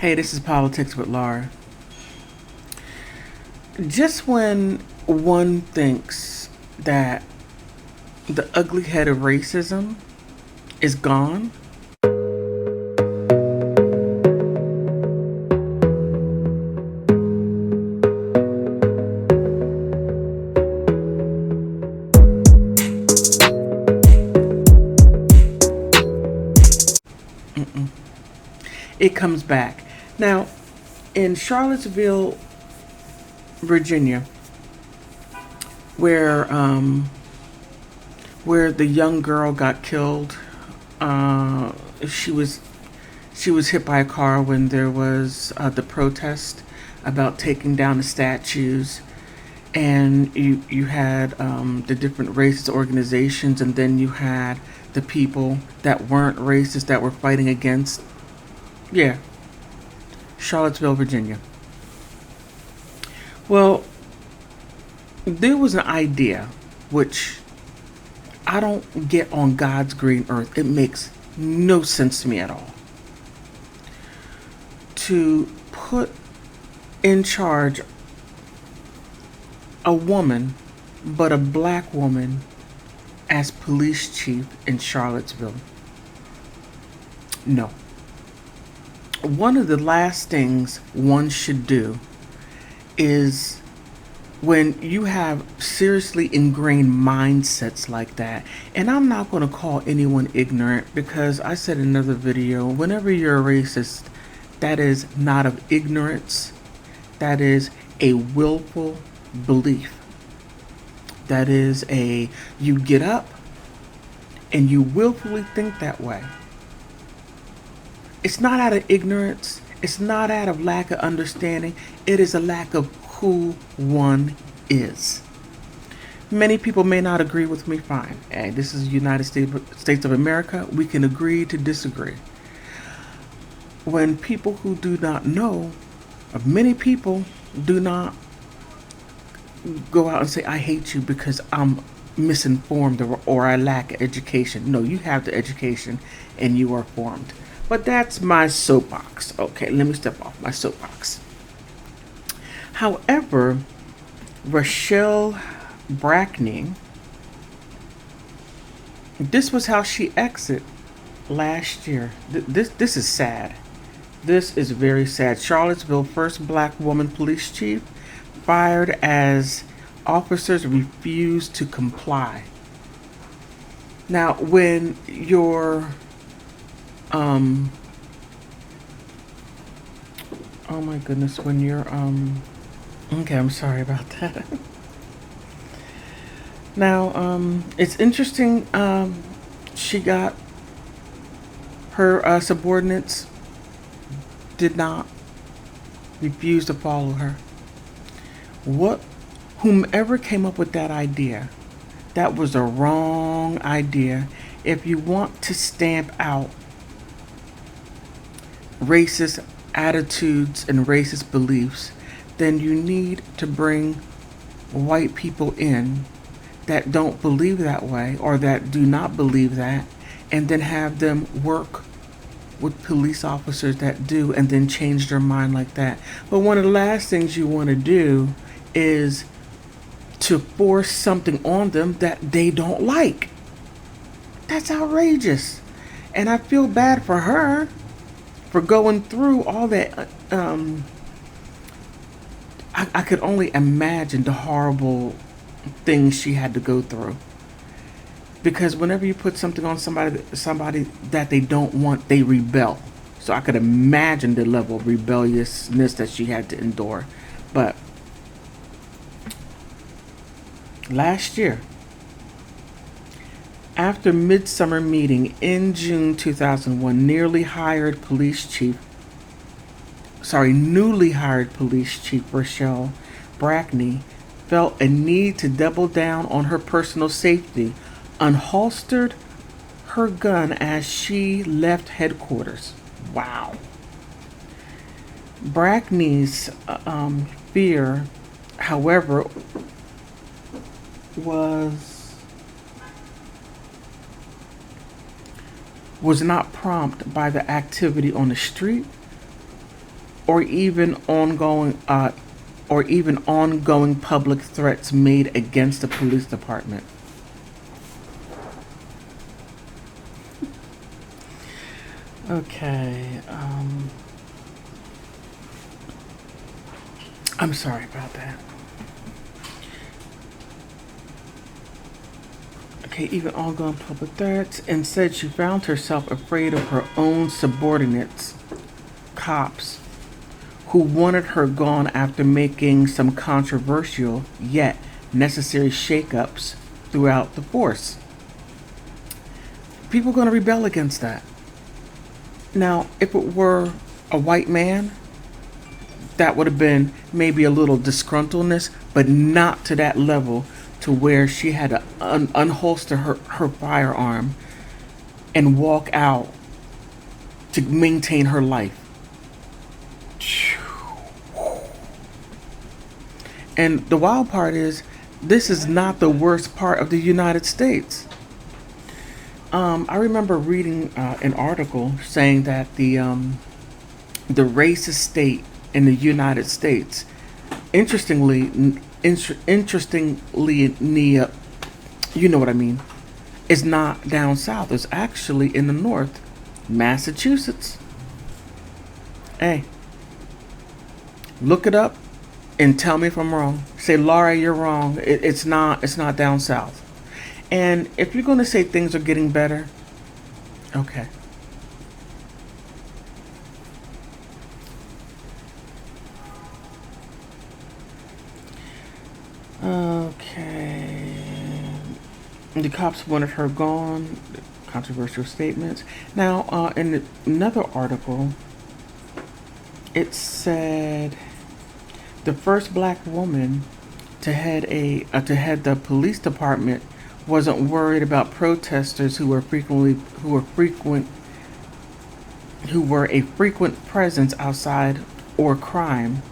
Hey, this is Politics with Laura. Just when one thinks that the ugly head of racism is gone, it comes back. Now, in Charlottesville, Virginia, where the young girl got killed, uh, she was hit by a car when there was the protest about taking down the statues, and you had the different racist organizations, and then you had the people that weren't racist that were fighting against. Yeah, Charlottesville, Virginia. Well, there was an idea which I don't get on God's green earth. It makes no sense to me at all. To put in charge a woman, but a black woman, as police chief in Charlottesville. No. One of the last things one should do is, when you have seriously ingrained mindsets like that, and I'm not going to call anyone ignorant, because I said in another video, whenever you're a racist, that is not of ignorance, that is a willful belief. That is you get up and you willfully think that way. It's not out of ignorance. It's not out of lack of understanding. It is a lack of who one is. Many people may not agree with me. Fine. Hey, this is the United States of America. We can agree to disagree. When people who do not know, many people do not go out and say, I hate you because I'm misinformed, or I lack education. No, you have the education and you are formed. But that's my soapbox. Okay, let me step off my soapbox. However, Rashall Brackney, this was how she exited last year. This is sad. This is very sad. Charlottesville first black woman police chief fired as officers refused to comply. Now, when you're oh my goodness, when you're okay, I'm sorry about that. Now, it's interesting, she got her subordinates did not refuse to follow her. Whomever came up with that idea, that was a wrong idea. If you want to stamp out racist attitudes and racist beliefs, then you need to bring white people in that don't believe that way, or that do not believe that, and then have them work with police officers that do, and then change their mind like that. But one of the last things you want to do is to force something on them that they don't like. That's outrageous. And I feel bad for her for going through all that. I could only imagine the horrible things she had to go through. Because whenever you put something on somebody that they don't want, they rebel. So I could imagine the level of rebelliousness that she had to endure. But last year, after midsummer meeting in June 2001, newly hired police chief Rashall Brackney felt a need to double down on her personal safety, unholstered her gun as she left headquarters. Wow. Brackney's fear, however, was not prompted by the activity on the street, or even ongoing public threats made against the police department. Okay, I'm sorry about that. Okay, even ongoing public threats, and said she found herself afraid of her own subordinates, cops, who wanted her gone after making some controversial yet necessary shakeups throughout the force. People are going to rebel against that. Now, if it were a white man, that would have been maybe a little disgruntledness, but not to that level to where she had to unholster her firearm and walk out to maintain her life. And the wild part is, this is not the worst part of the United States. I remember reading an article saying that the racist state in the United States, interestingly, you know what I mean, is not down south. It's actually in the north, Massachusetts. Hey, look it up and tell me if I'm wrong. Say, Laura, you're wrong. It's not. It's not down south. And if you're going to say things are getting better, okay. Okay. The cops wanted her gone. Controversial statements. Now, in another article, it said the first black woman to head the police department wasn't worried about protesters who were a frequent presence outside or crime.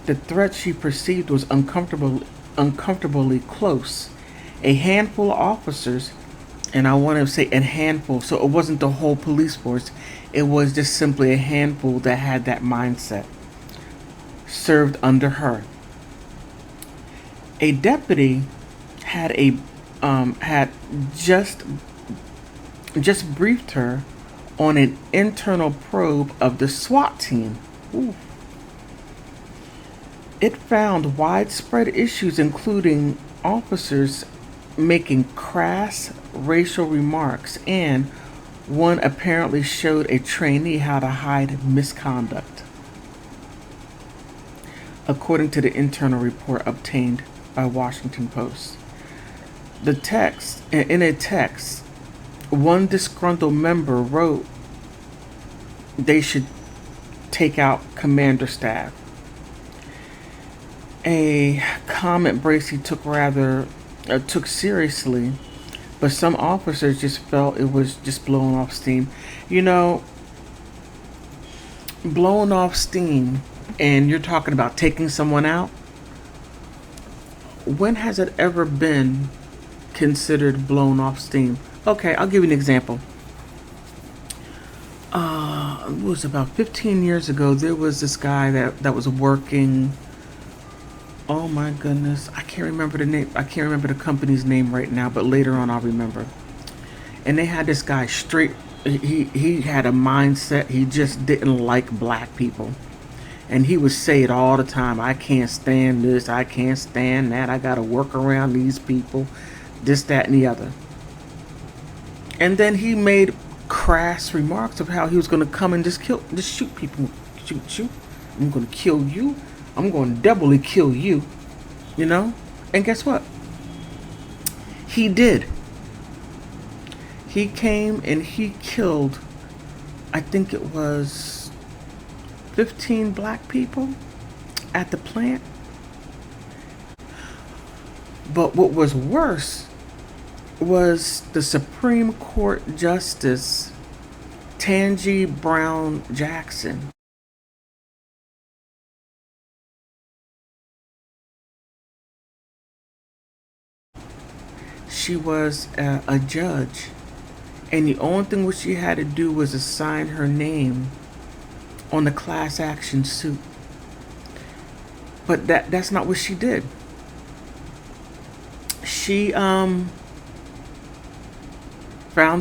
The threat she perceived was uncomfortably close. A handful of officers, and I want to say a handful, so it wasn't the whole police force, it was just simply a handful that had that mindset, served under her. A deputy had just briefed her on an internal probe of the SWAT team. Ooh. It found widespread issues, including officers making crass racial remarks, and one apparently showed a trainee how to hide misconduct, according to the internal report obtained by Washington Post. In a text, one disgruntled member wrote they should take out commander staff. A comment Bracy took seriously, but some officers just felt it was just blowing off steam. You know, blowing off steam, and you're talking about taking someone out. When has it ever been considered blown off steam? Okay, I'll give you an example. It was about 15 years ago. There was this guy that was working. Oh my goodness, I can't remember the name. I can't remember the company's name right now, but later on I'll remember. And they had this guy straight. He had a mindset. He just didn't like black people. And he would say it all the time. I can't stand this. I can't stand that. I got to work around these people. This, that, and the other. And then he made crass remarks of how he was going to come and just shoot people. Shoot. I'm going to kill you. I'm going to doubly kill you. You know? And guess what? He did. He came and he killed, I think it was 15 black people at the plant. But what was worse was the Supreme Court Justice Tangi Brown Jackson. She was a judge, and the only thing what she had to do was assign her name on the class action suit. But that's not what she did. She found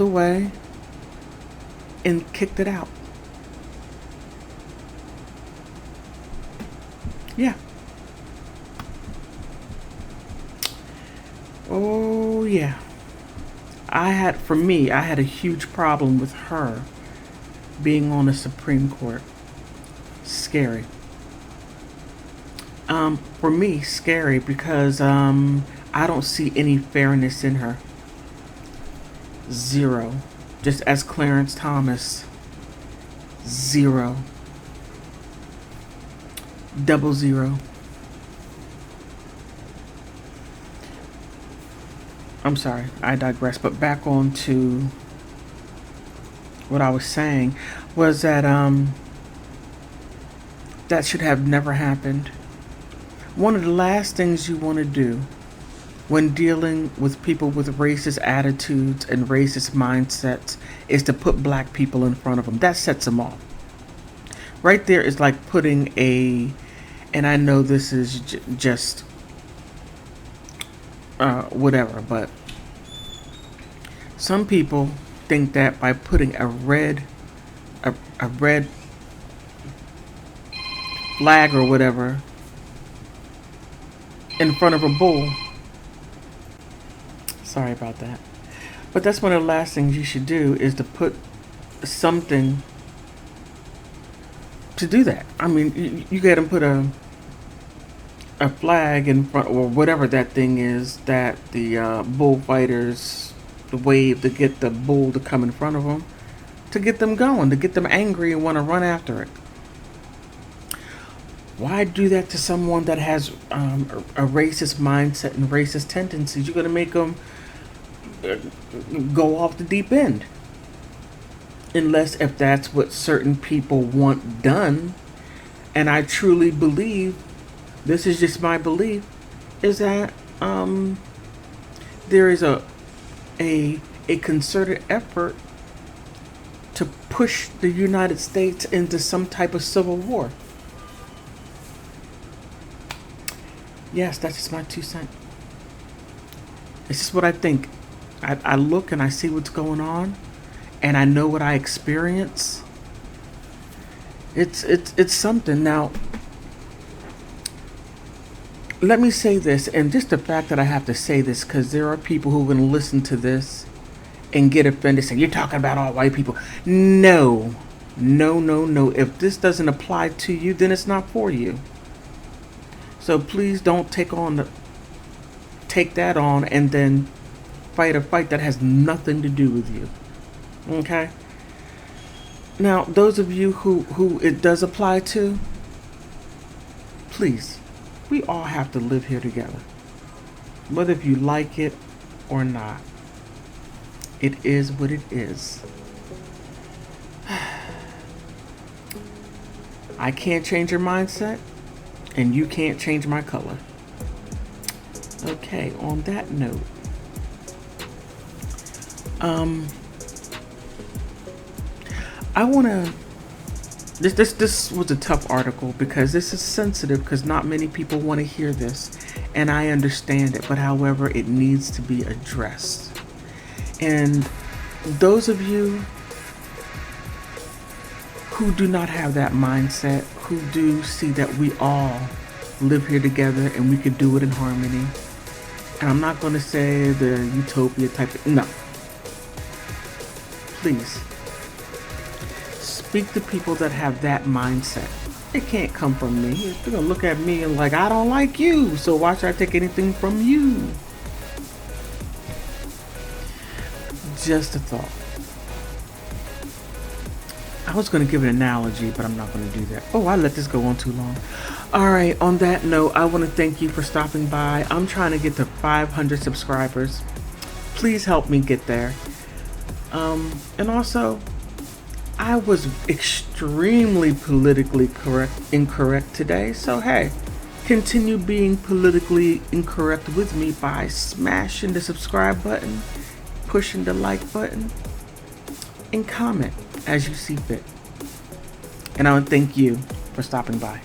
a way and kicked it out. Yeah. Oh yeah. I had a huge problem with her being on the Supreme Court. Scary. For me, scary because I don't see any fairness in her. Zero. Just as Clarence Thomas. 0. 00. I'm sorry, I digress. But back on to what I was saying was that that should have never happened. One of the last things you want to do when dealing with people with racist attitudes and racist mindsets is to put black people in front of them. That sets them off. Right there is like putting and I know this is just whatever, but some people think that by putting a red flag or whatever in front of a bull. Sorry about that. But that's one of the last things you should do is to put something to do that. I mean, you got to put a flag in front, or whatever that thing is that the bullfighters wave to get the bull to come in front of them, to get them going, to get them angry and want to run after it. Why do that to someone that has a racist mindset and racist tendencies? You're going to make them go off the deep end. Unless if that's what certain people want done. And I truly believe, this is just my belief, is that there is a concerted effort to push the United States into some type of civil war. Yes, that's just my 2 cents. It's just what I think. I look and I see what's going on, and I know what I experience. It's something. Now, let me say this, and just the fact that I have to say this, because there are people who are going to listen to this and get offended, saying, you're talking about all white people. No. If this doesn't apply to you, then it's not for you. So please don't take that on and then fight a fight that has nothing to do with you. Okay? Now, those of you who it does apply to, please, we all have to live here together. Whether if you like it or not. It is what it is. I can't change your mindset, and you can't change my color. Okay, on that note, I want to, this was a tough article because this is sensitive, because not many people want to hear this, and I understand it, but however, it needs to be addressed. And those of you who do not have that mindset, who do see that we all live here together and we can do it in harmony, and I'm not going to say the utopia type of, no. Please, speak to people that have that mindset. It can't come from me. They're going to look at me and like, I don't like you, so why should I take anything from you? Just a thought. I was going to give an analogy, but I'm not going to do that. Oh, I let this go on too long. All right, on that note, I want to thank you for stopping by. I'm trying to get to 500 subscribers. Please help me get there. And also, I was extremely politically incorrect today. So, hey, continue being politically incorrect with me by smashing the subscribe button, pushing the like button, and comment as you see fit. And I want to thank you for stopping by.